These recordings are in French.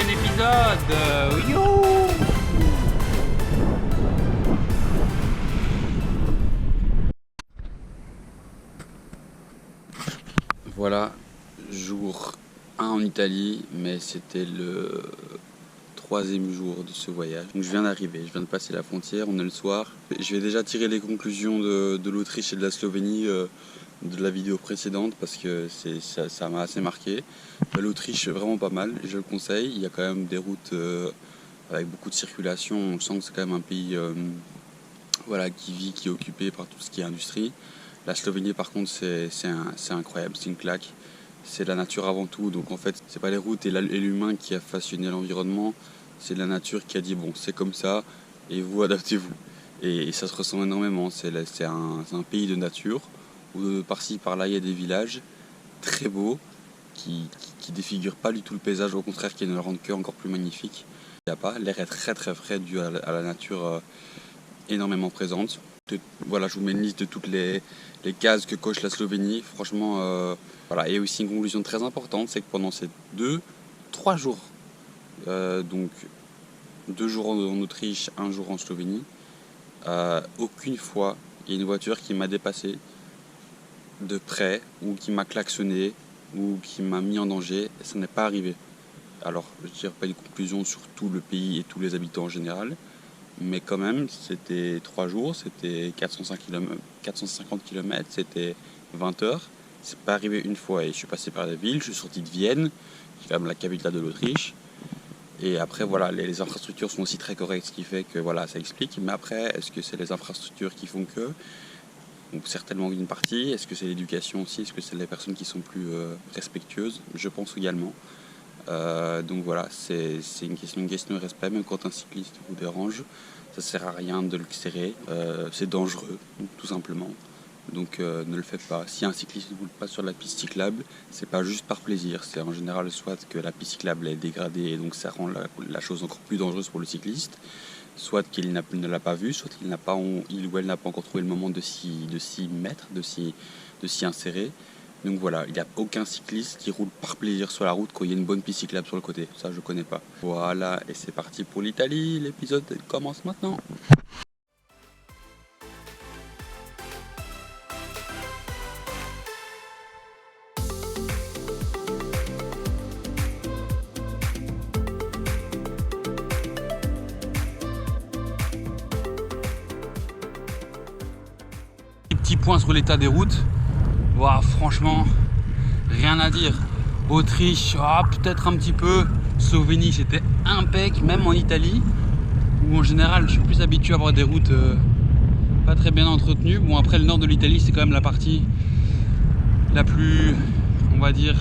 nouvel épisode. Yo. Voilà, jour 1 en Italie, mais c'était le 3e jour de ce voyage. Donc je viens d'arriver, je viens de passer la frontière, on est le soir. Je vais déjà tirer les conclusions de l'Autriche et de la Slovénie de la vidéo précédente parce que ça m'a assez marqué. L'Autriche vraiment pas mal, je le conseille. Il y a quand même des routes avec beaucoup de circulation. On sent que c'est quand même un pays voilà, qui vit, qui est occupé par tout ce qui est industrie. La Slovénie par contre c'est incroyable, c'est une claque. C'est la nature avant tout, donc en fait c'est pas les routes et l'humain qui a façonné l'environnement, c'est la nature qui a dit bon c'est comme ça et vous adaptez-vous. Et ça se ressent énormément, c'est un pays de nature où par-ci par-là il y a des villages très beaux qui défigurent pas du tout le paysage, au contraire qui ne rendent que encore plus magnifique. Il y a pas, l'air est très très frais dû à la nature énormément présente. Voilà, je vous mets une liste de toutes les cases que coche la Slovénie. Franchement, voilà. Et aussi une conclusion très importante, c'est que pendant ces 2-3 jours, donc 2 jours en Autriche, 1 jour en Slovénie, aucune fois il y a une voiture qui m'a dépassé de près ou qui m'a klaxonné ou qui m'a mis en danger. Ça n'est pas arrivé. Alors, je ne dirais pas une conclusion sur tout le pays et tous les habitants en général. Mais quand même, c'était 3 jours, c'était 450 km, c'était 20 heures. C'est pas arrivé une fois et je suis passé par la ville, je suis sorti de Vienne, qui est quand même la capitale de l'Autriche. Et après, voilà, les infrastructures sont aussi très correctes, ce qui fait que voilà, ça explique. Mais après, est-ce que c'est les infrastructures qui font que? Donc certainement une partie. Est-ce que c'est l'éducation aussi? Est-ce que c'est les personnes qui sont plus respectueuses? Je pense également. Donc voilà, c'est une question de respect, même quand un cycliste vous dérange, ça sert à rien de le serrer, c'est dangereux, tout simplement. Donc ne le faites pas. Si un cycliste ne roule pas sur la piste cyclable, c'est pas juste par plaisir, c'est en général soit que la piste cyclable est dégradée et donc ça rend la chose encore plus dangereuse pour le cycliste, soit qu'il ne l'a pas vu, soit il ou elle n'a pas encore trouvé le moment de s'y mettre, de s'y insérer. Donc voilà, il n'y a aucun cycliste qui roule par plaisir sur la route quand il y a une bonne piste cyclable sur le côté. Ça, je connais pas. Voilà, et c'est parti pour l'Italie. L'épisode commence maintenant. Petit point sur l'état des routes. Wow, franchement, rien à dire. Autriche, peut-être un petit peu. Slovénie, c'était impec, même en Italie, où en général, je suis plus habitué à avoir des routes pas très bien entretenues. Bon, après, le nord de l'Italie, c'est quand même la partie la plus, on va dire,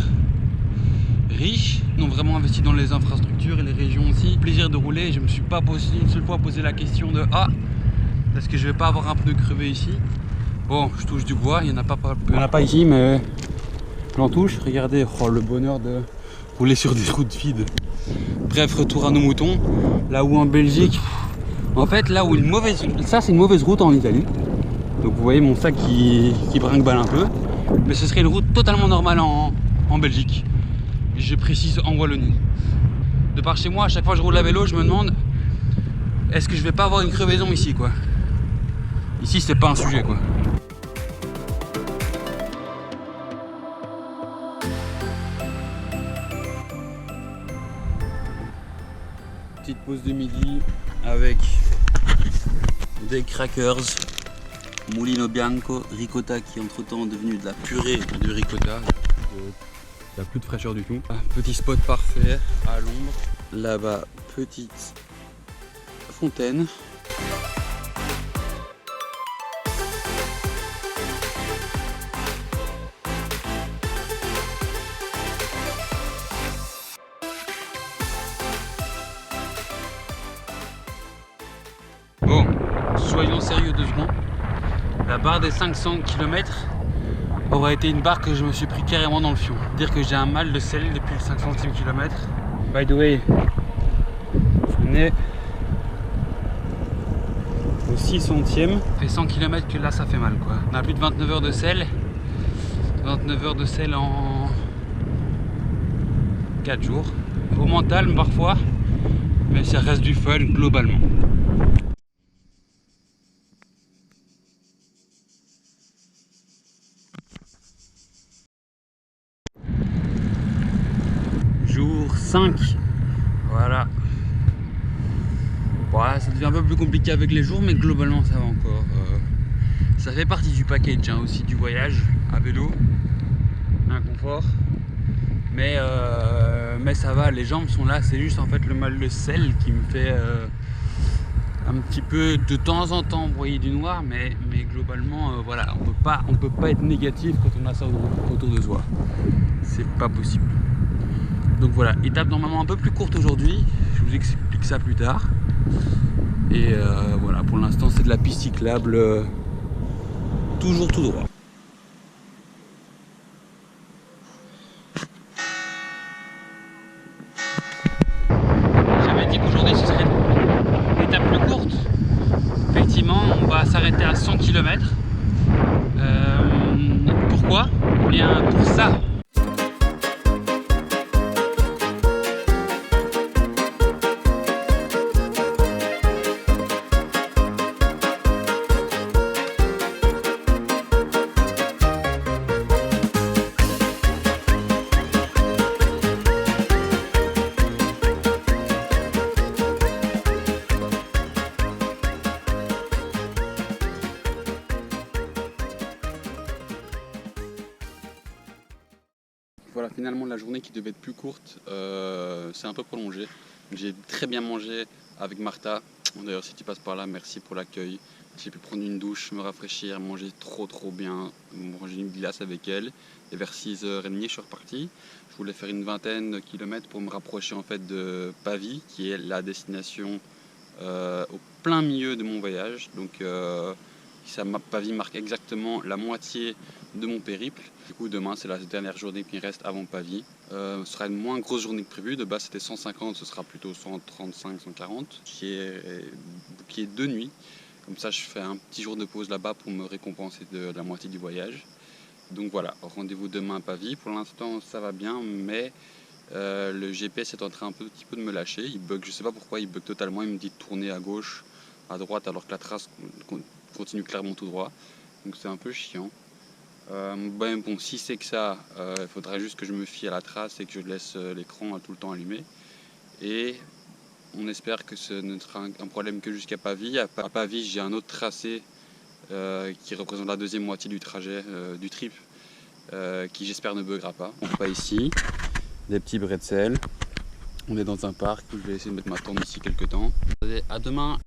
riche. Ils ont vraiment investi dans les infrastructures et les régions aussi. Plaisir de rouler. Je me suis pas une seule fois posé la question de est-ce que je vais pas avoir un pneu crevé ici? Bon, je touche du bois, il n'y en a pas ici, mais j'en touche. Regardez, le bonheur de rouler sur des routes vides. Bref, retour à nos moutons. Là où en Belgique, en fait, là où ça c'est une mauvaise route en Italie. Donc vous voyez mon sac qui brinque-balle un peu. Mais ce serait une route totalement normale en Belgique. Je précise en Wallonie. De par chez moi, à chaque fois que je roule à vélo, je me demande est-ce que je vais pas avoir une crevaison ici, quoi. Ici, c'est pas un sujet, quoi. Petite pause de midi avec des crackers, Mulino Bianco, ricotta qui entre temps est devenu de la purée de ricotta. Il n'y a plus de fraîcheur du tout. Petit spot parfait à l'ombre. Là-bas, petite fontaine. Bon, soyons sérieux 2 secondes. La barre des 500 km aurait été une barre que je me suis pris carrément dans le fion. Dire que j'ai un mal de selle depuis le 500e kilomètre. By the way, on est au 600e. Ça fait 100 km que là ça fait mal, quoi. On a plus de 29 heures de selle. 29 heures de selle en 4 jours. au mental parfois, mais ça reste du fun globalement. Jour 5, voilà. Voilà, ça devient un peu plus compliqué avec les jours, mais globalement ça va encore. Ça fait partie du package hein, aussi du voyage à vélo, inconfort. Mais ça va, les jambes sont là, c'est juste en fait le mal de selle qui me fait un petit peu de temps en temps broyer du noir, mais globalement voilà, on peut pas être négatif quand on a ça autour de soi. C'est pas possible. Donc voilà, étape normalement un peu plus courte aujourd'hui, je vous explique ça plus tard. Et voilà, pour l'instant c'est de la piste cyclable, toujours tout droit. J'avais dit qu'aujourd'hui ce serait une étape plus courte. Effectivement, on va s'arrêter à 100 km. Pourquoi? Eh bien pour ça. Voilà, finalement la journée qui devait être plus courte c'est un peu prolongée. J'ai très bien mangé avec Martha. D'ailleurs si tu passes par là, merci pour l'accueil. J'ai pu prendre une douche, me rafraîchir, manger trop bien, manger une glace avec elle. Et vers 6h30 je suis reparti. Je voulais faire une vingtaine de kilomètres pour me rapprocher en fait de Pavie, qui est la destination au plein milieu de mon voyage. Donc Pavie marque exactement la moitié de mon périple. Du coup demain c'est la dernière journée qui reste avant Pavie. Ce sera une moins grosse journée que prévu. De base c'était 150, ce sera plutôt 135, 140, qui est 2 nuits. Comme ça je fais un petit jour de pause là-bas pour me récompenser de la moitié du voyage. Donc voilà, rendez-vous demain à Pavie. Pour l'instant ça va bien, mais le GPS est en train un petit peu de me lâcher. Il bug, je sais pas pourquoi, il bug totalement. Il me dit de tourner à gauche, à droite, alors que la trace continue clairement tout droit. Donc c'est un peu chiant. Bon, si c'est que ça, il faudrait juste que je me fie à la trace et que je laisse l'écran tout le temps allumé. Et on espère que ce ne sera un problème que jusqu'à Pavie. À Pavie, j'ai un autre tracé qui représente la deuxième moitié du trajet, du trip, qui j'espère ne buggera pas. On va ici, des petits bretzels. On est dans un parc où je vais essayer de mettre ma tente d'ici quelques temps. À demain.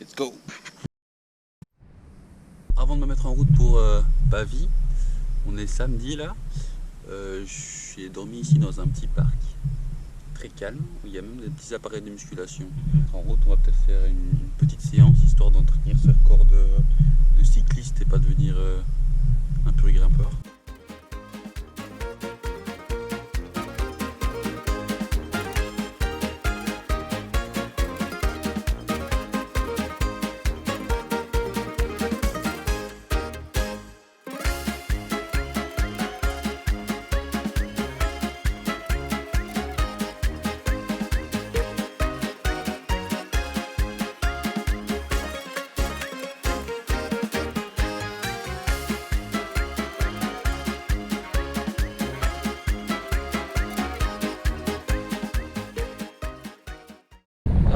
Let's go. Avant de me mettre en route pour Pavie, on est samedi là. J'ai dormi ici dans un petit parc très calme où il y a même des petits appareils de musculation. En route, on va peut-être faire une petite séance histoire d'entretenir ce corps de cycliste et pas devenir un pur grimpeur.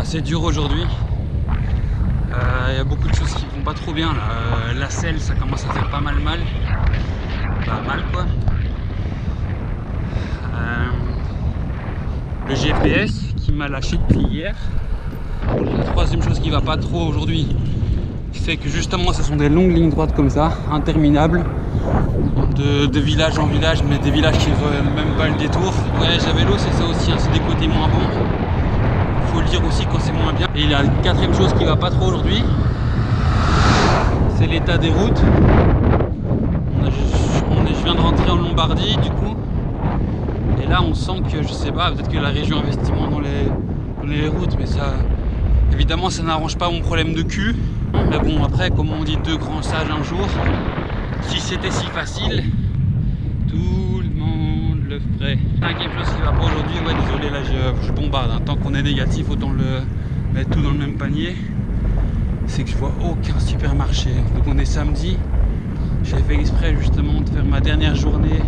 C'est dur aujourd'hui, il y a beaucoup de choses qui vont pas trop bien là. La selle ça commence à faire pas mal quoi. Le GPS qui m'a lâché depuis hier. La troisième chose qui va pas trop aujourd'hui, c'est que justement ce sont des longues lignes droites comme ça, interminables, de village en village, mais des villages qui ne veulent même pas le détour. Voyage à vélo c'est ça aussi, hein, c'est des côtés moins bons. Faut le dire aussi quand c'est moins bien. Et la quatrième chose qui va pas trop aujourd'hui, c'est l'état des routes. Je viens de rentrer en Lombardie du coup, et là on sent que, je sais pas, peut-être que la région investit moins dans les routes, mais ça, évidemment ça n'arrange pas mon problème de cul. Mais bon, après, comme on dit deux grands sages un jour, si c'était si facile, tout frais. Cinquième chose qui va pas aujourd'hui, ouais désolé là je bombarde, hein. Tant qu'on est négatif autant le mettre tout dans le même panier. C'est que je vois aucun supermarché. Donc on est samedi, j'ai fait exprès justement de faire ma dernière journée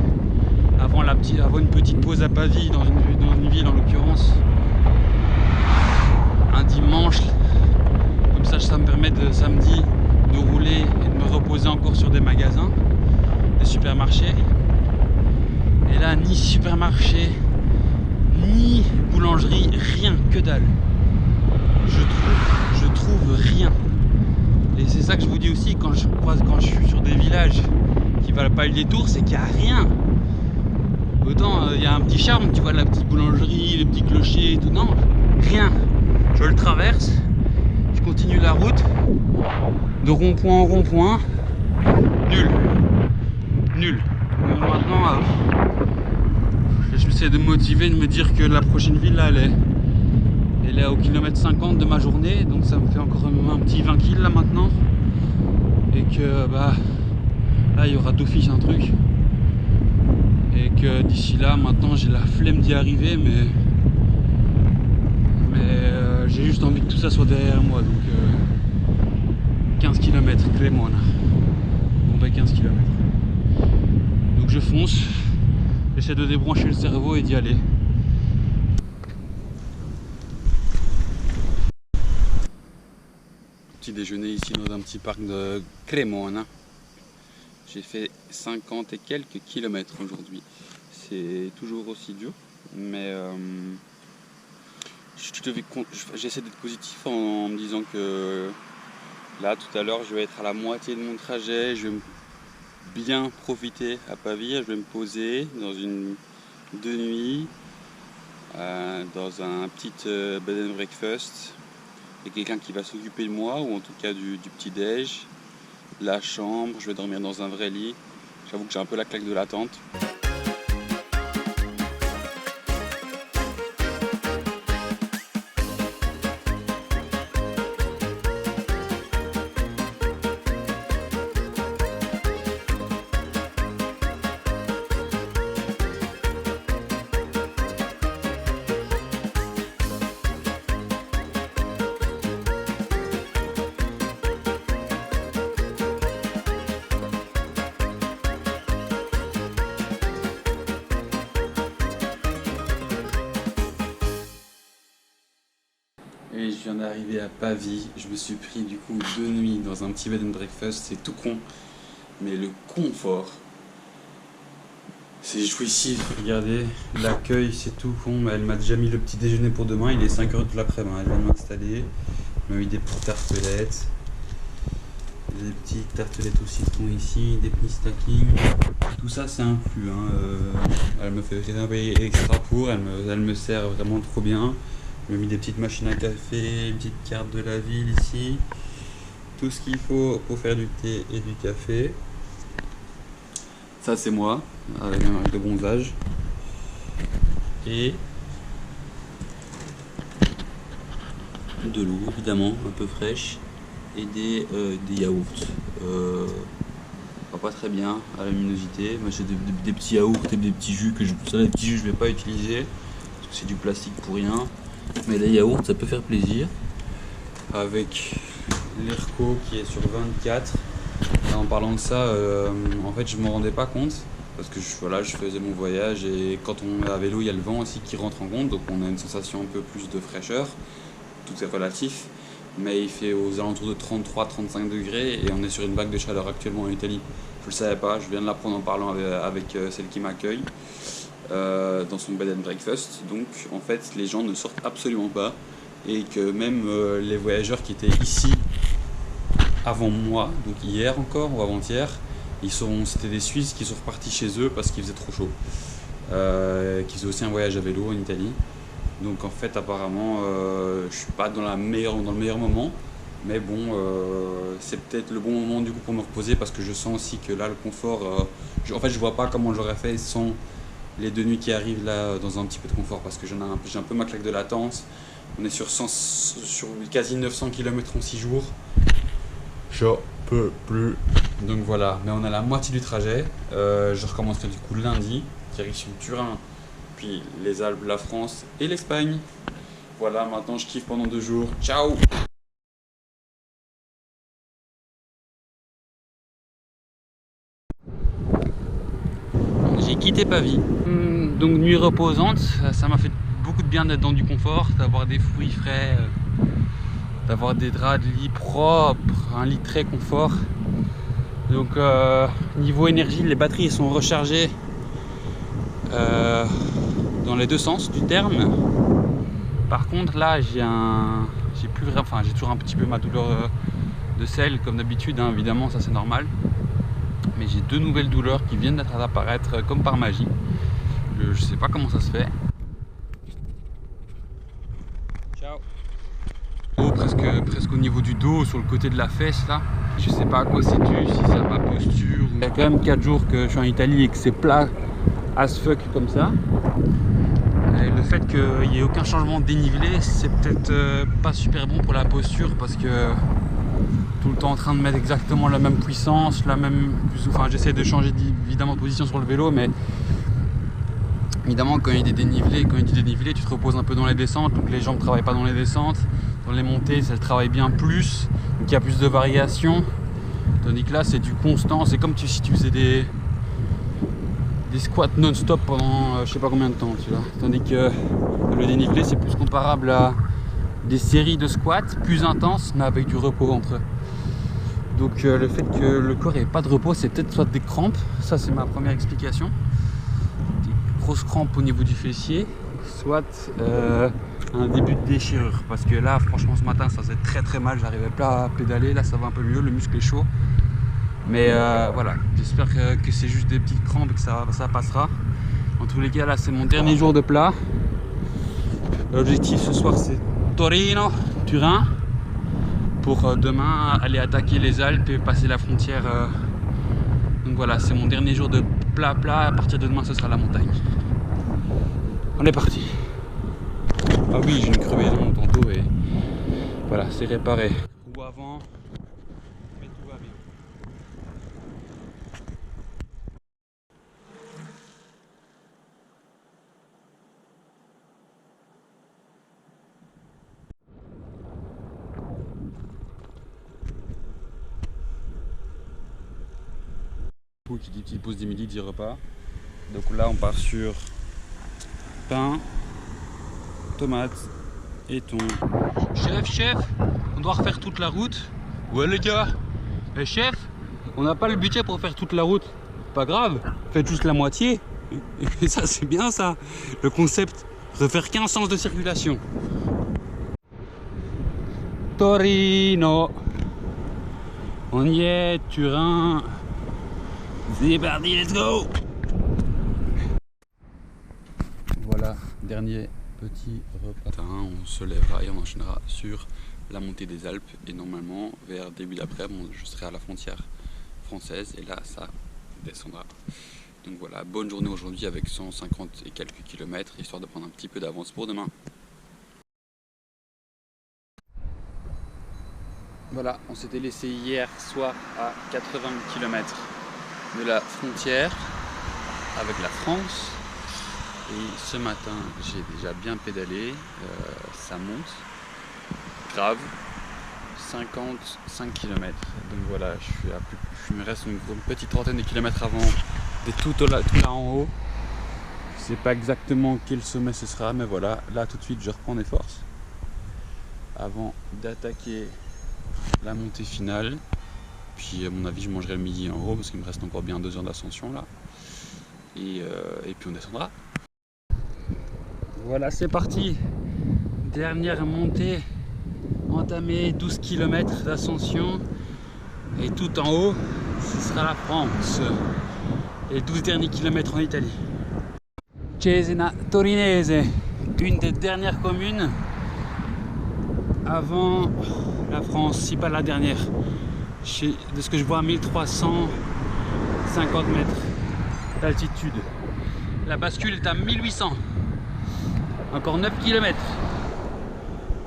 avant une petite pause à Pavie dans une ville en l'occurrence. Un dimanche, comme ça me permet de samedi de rouler et de me reposer encore sur des magasins, des supermarchés. Et là, ni supermarché, ni boulangerie, rien, que dalle. Je trouve rien. Et c'est ça que je vous dis aussi quand je suis sur des villages qui valent pas le détour, c'est qu'il n'y a rien. Autant il y a un petit charme, tu vois, la petite boulangerie, les petits clochers, tout, non, rien. Je le traverse, je continue la route, de rond-point en rond-point, nul. Donc maintenant, j'essaie de me motiver, de me dire que la prochaine ville là, elle est au kilomètre 50 de ma journée, donc ça me fait encore un petit 20 kg là maintenant. Et que bah là il y aura d'office un truc. Et que d'ici là maintenant j'ai la flemme d'y arriver, mais j'ai juste envie que tout ça soit derrière moi. Donc 15 km Clément là. Bon bah 15 km. Donc je fonce, j'essaie de débrancher le cerveau et d'y aller. Petit déjeuner ici dans un petit parc de Cremona. J'ai fait 50 et quelques kilomètres aujourd'hui. C'est toujours aussi dur, mais j'essaie d'être positif en me disant que là tout à l'heure je vais être à la moitié de mon trajet, je vais bien profiter à Pavie, je vais me poser dans une 2 nuits dans un petit bed and breakfast. Il y a quelqu'un qui va s'occuper de moi, ou en tout cas du petit déj, la chambre, je vais dormir dans un vrai lit. J'avoue que j'ai un peu la claque de l'attente. Et je viens d'arriver à Pavie, je me suis pris du coup 2 nuits dans un petit bed and breakfast, c'est tout con, mais le confort, c'est jouissif. Regardez, l'accueil c'est tout con, mais elle m'a déjà mis le petit déjeuner pour demain, il est 5h de l'après-midi, elle vient de m'installer, elle m'a mis des petites tartelettes, des petites tartelettes au citron ici, des petits stackings, tout ça c'est inclus, hein. Elle me fait rien payer extra pour, elle me sert vraiment trop bien. Je me mis des petites machines à café, une petite carte de la ville ici, tout ce qu'il faut pour faire du thé et du café. Ça c'est moi, avec un marque de bronzage. Et de l'eau évidemment, un peu fraîche, et des yaourts. Pas très bien à la luminosité, mais c'est des petits yaourts et des petits jus que les petits jus je vais pas utiliser, parce que c'est du plastique pour rien. Mais les yaourts ça peut faire plaisir, avec l'Erco qui est sur 24. Et en parlant de ça, en fait je me rendais pas compte parce que je faisais mon voyage, et quand on est à vélo il y a le vent aussi qui rentre en compte, donc on a une sensation un peu plus de fraîcheur, tout est relatif, mais il fait aux alentours de 33-35 degrés et on est sur une vague de chaleur actuellement en Italie. Je le savais pas, je viens de l'apprendre en parlant avec celle qui m'accueille. Dans son bed and breakfast, donc en fait les gens ne sortent absolument pas, et que même les voyageurs qui étaient ici avant moi, donc hier encore ou avant-hier, c'était des Suisses qui sont repartis chez eux parce qu'il faisait trop chaud, qui faisaient aussi un voyage à vélo en Italie. Donc en fait apparemment je suis pas dans le meilleur moment, mais bon c'est peut-être le bon moment du coup pour me reposer, parce que je sens aussi que là le confort, en fait je vois pas comment j'aurais fait sans les 2 nuits qui arrivent là dans un petit peu de confort, parce que j'ai un peu ma claque de latence. On est sur quasi 900 km en 6 jours. Je peux plus. Donc voilà, mais on a la moitié du trajet. Je recommencerai du coup lundi. direction Turin, puis les Alpes, la France et l'Espagne. Voilà, maintenant je kiffe pendant 2 jours. Ciao! J'ai quitté Pavie. Donc nuit reposante, ça m'a fait beaucoup de bien d'être dans du confort, d'avoir des fruits frais, d'avoir des draps de lit propres, un lit très confort. Donc niveau énergie, les batteries sont rechargées dans les 2 sens du terme. Par contre là j'ai toujours un petit peu ma douleur de selle comme d'habitude, hein, évidemment ça c'est normal. Mais j'ai 2 nouvelles douleurs qui viennent d'apparaître comme par magie. Je sais pas comment ça se fait. Ciao. Oh, presque au niveau du dos, sur le côté de la fesse là. Je sais pas à quoi c'est dû, si c'est à ma posture. Il y a quand même 4 jours que je suis en Italie et que c'est plat as fuck comme ça. Et le fait qu'il n'y ait aucun changement de dénivelé, c'est peut-être pas super bon pour la posture parce que tout le temps en train de mettre exactement la même puissance, j'essaie de changer évidemment de position sur le vélo, mais évidemment quand il y a des dénivelés, tu te reposes un peu dans les descentes, donc les jambes ne travaillent pas dans les descentes, dans les montées elles travaillent bien plus, donc il y a plus de variations, tandis que là c'est du constant, c'est comme si tu faisais des squats non-stop pendant je sais pas combien de temps, tu vois, tandis que le dénivelé c'est plus comparable à des séries de squats plus intenses mais avec du repos entre eux. Donc le fait que le corps n'ait pas de repos, c'est peut-être soit des crampes, ça c'est ma première explication, des grosses crampes au niveau du fessier, soit un début de déchirure, parce que là franchement ce matin ça faisait très mal, j'arrivais pas à pédaler, là ça va un peu mieux, le muscle est chaud, mais voilà, j'espère que c'est juste des petites crampes et que ça passera. En tous les cas là c'est mon dernier jour de plat, l'objectif ce soir c'est Torino, Turin, pour demain aller attaquer les Alpes et passer la frontière. Donc voilà, c'est mon dernier jour de plat. À partir de demain, ce sera la montagne. On est parti. Ah oui, j'ai une crevaison tantôt et voilà, c'est réparé. Ou avant, mais tout va bien. Qui dit petite pause 10 minutes, dit repas. Donc là on part sur pain, tomates et thon. Chef, on doit refaire toute la route. Ouais les gars. Et chef, on n'a pas le budget pour faire toute la route. Pas grave, faites juste la moitié. Et ça c'est bien ça, le concept, refaire qu'un sens de circulation. Torino. On y est, Turin. C'est parti, let's go! Voilà, dernier petit repas. On se lèvera et on enchaînera sur la montée des Alpes. Et normalement, vers début d'après-midi, je serai à la frontière française et là, ça descendra. Donc voilà, bonne journée aujourd'hui avec 150 et quelques kilomètres, histoire de prendre un petit peu d'avance pour demain. Voilà, on s'était laissé hier soir à 80 km de la frontière avec la France et ce matin j'ai déjà bien pédalé, ça monte grave, 55 km, donc voilà, il me reste une petite trentaine de kilomètres avant d'être tout là en haut. Je sais pas exactement quel sommet ce sera, mais voilà, là tout de suite je reprends des forces avant d'attaquer la montée finale. Puis à mon avis je mangerai le midi en haut parce qu'il me reste encore bien 2 heures d'ascension là. Et puis on descendra. Voilà, c'est parti. Dernière montée entamée, 12 km d'ascension. Et tout en haut, ce sera la France. Les 12 derniers kilomètres en Italie. Cesena Torinese, une des dernières communes avant la France, si pas la dernière. De ce que je vois, 1350 mètres d'altitude. La bascule est à 1800. Encore 9 km.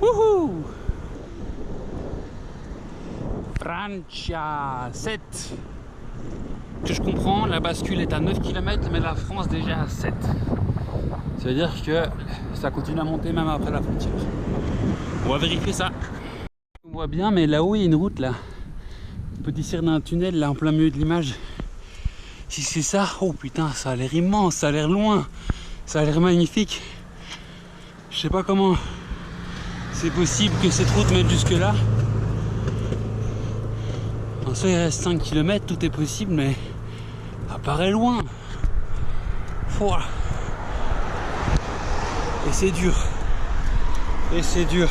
Wouhou! Francia 7. Que je comprends, la bascule est à 9 km, mais la France déjà à 7. Ça veut dire que ça continue à monter même après la frontière. On va vérifier ça. On voit bien, mais là-haut il y a une route là. Petit cirque d'un tunnel là en plein milieu de l'image. Si c'est ça, oh putain, ça a l'air immense, ça a l'air loin, ça a l'air magnifique. Je sais pas comment c'est possible que cette route mette jusque là. En soi il reste 5 km, tout est possible, mais ça paraît loin. Pouah. Et c'est dur. Et c'est dur.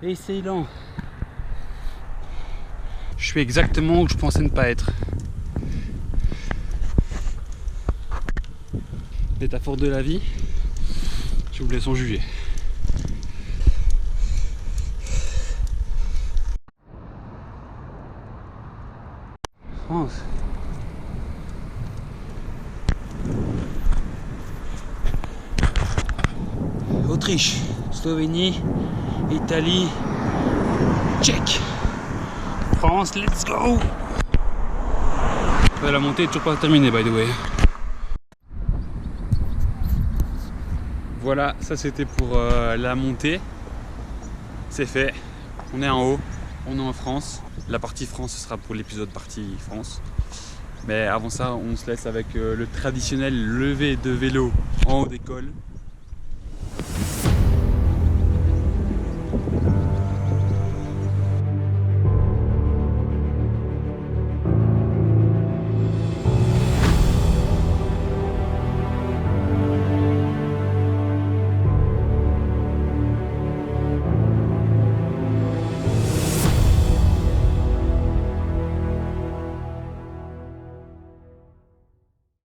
Et c'est lent. Je suis exactement où je pensais ne pas être. Métaphore de la vie, je vous laisse en juger. France. Autriche, Slovénie, Italie, Tchèque, France, let's go! La montée est toujours pas terminée, by the way. Voilà, ça c'était pour la montée. C'est fait, on est en haut, on est en France. La partie France, ce sera pour l'épisode partie France. Mais avant ça, on se laisse avec le traditionnel lever de vélo en haut des cols.